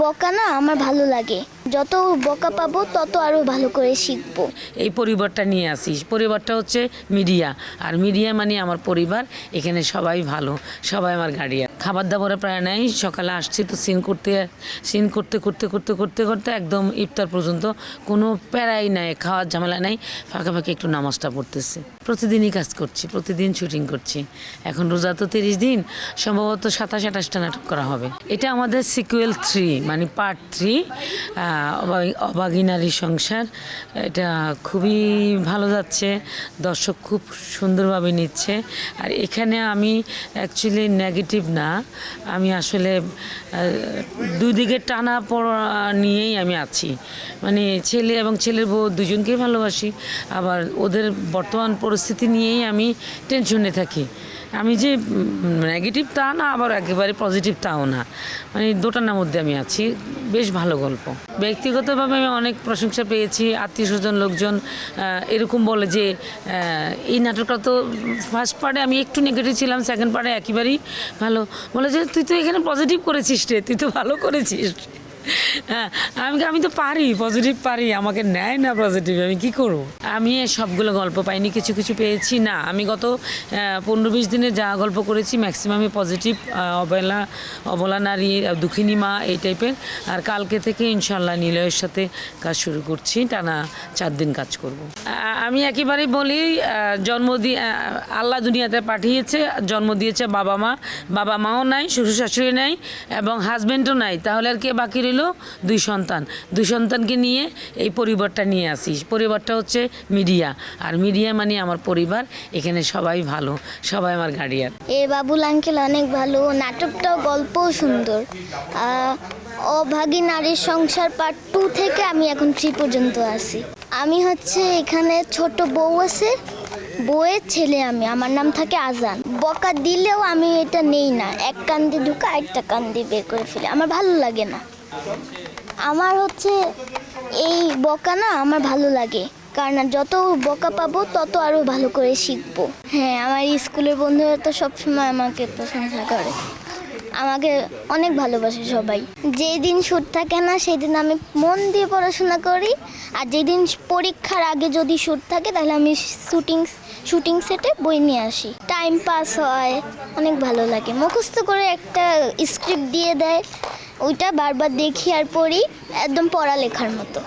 বকা না আমার ভালো লাগে, যত বকা পাবো তত আরো ভালো করে শিখবো। এই পরিবারটা নিয়ে আসিস, পরিবারটা হচ্ছে মিডিয়া, আর মিডিয়া মানে আমার পরিবার। এখানে সবাই ভালো, সবাই আমার গার্ডিয়ান। খাবার দাবারের প্রায় নাই, সকালে আসছি তো সিন করতে করতে করতে করতে করতে একদম ইফতার পর্যন্ত কোনো প্যারাই নাই, খাওয়ার ঝামেলা নাই। ফাঁকে ফাঁকে একটু নামাজটা পড়তেছে। প্রতিদিনই কাজ করছি, প্রতিদিন শুটিং করছি। এখন রোজা তো 30 দিন, সম্ভবত 27-28টা নাটক করা হবে। এটা আমাদের সিকুয়েল 3 মানে পার্ট 3, অভাগী সংসার। এটা খুবই ভালো যাচ্ছে, দর্শক খুব সুন্দরভাবে নিচ্ছে। আর এখানে আমি অ্যাকচুয়ালি নেগেটিভ না, আমি আসলে দুই দিকে টানা পড়া নিয়েই আমি আছি। মানে ছেলে এবং ছেলের বউ দুজনকেই ভালোবাসি, আবার ওদের বর্তমান পরিস্থিতি নিয়েই আমি টেনশনে থাকি। আমি যে নেগেটিভ তা না, আবার একেবারে পজিটিভ তাও না, মানে দুটানার মধ্যে আমি আছি। বেশ ভালো গল্প। ব্যক্তিগতভাবে আমি অনেক প্রশংসা পেয়েছি, আত্মীয় স্বজন লোকজন এরকম বলে যে এই নাটকটা তো ফার্স্ট পার্টে আমি একটু নেগেটিভ ছিলাম, সেকেন্ড পার্টে একেবারেই ভালো। বলে যে তুই তো এখানে পজিটিভ করেছিস রে, তুই তো ভালো করেছিস। হ্যাঁ, আমি তো পারি, পজিটিভ পারি, আমাকে নেয় না পজিটিভ, আমি কি করব। আমি সবগুলো গল্প পাইনি, কিছু কিছু পেয়েছি। না, আমি গত 15-20 দিনে যা গল্প করেছি ম্যাক্সিমামই পজিটিভ, অবলা নারী, দুঃখিনী মা, এই টাইপের। আর কালকে থেকে ইনশাল্লাহ নিলয়ের সাথে কাজ শুরু করছি, টানা 4 দিন কাজ করব। আমি একেবারেই বলি, জন্ম দিয়ে আল্লাহ দুনিয়াতে পাঠিয়েছে, জন্ম দিয়েছে বাবা মাও নাই, শ্বশুর শাশুড়ি নাই, এবং হাজব্যান্ডও নাই, তাহলে আর কে বাকি রইল? 2 সন্তান। 2 সন্তানকে নিয়ে এই পরিবারটা নিয়ে আসিস। পরিবারটা হচ্ছে মিডিয়া, আর মিডিয়া মানে আমার পরিবার। এখানে সবাই ভালো, সবাই আমার গার্ডিয়ান। বাবুল আঙ্কেল অনেক ভালো, নাটকটাও গল্পও সুন্দর। অভাগী নারীর সংসার পার্ট 2 থেকে আমি এখন 3 পর্যন্ত আছি। আমি হচ্ছে এখানে ছোট বউ আছে, বউয়ের ছেলে আমি, আমার নাম থাকে আজান। বকা দিলেও আমি এটা নেই না, এক কান দিয়ে ঢুকে আরেকটা কান দিয়ে বের করে ফেলে, আমার ভালো লাগে না। আমার হচ্ছে এই বকা না আমার ভালো লাগে, কারণ যত বকা পাবো তত আরো ভালো করে শিখবো। হ্যাঁ, আমার স্কুলের বন্ধুরা তো সবসময় আমাকে প্রশংসা করে, আমাকে অনেক ভালোবাসে সবাই। যেই দিন শুট থাকে না সেই দিন আমি মন দিয়ে পড়াশোনা করি, আর যেদিন পরীক্ষার আগে যদি শুট থাকে তাহলে আমি শুটিং সেটে বই নিয়ে আসি। টাইম পাস হয়, অনেক ভালো লাগে। মুখস্থ করে একটা স্ক্রিপ্ট দিয়ে দেয়, ওইটা বারবার দেখি আর পড়ি, একদম পড়ালেখার মতো।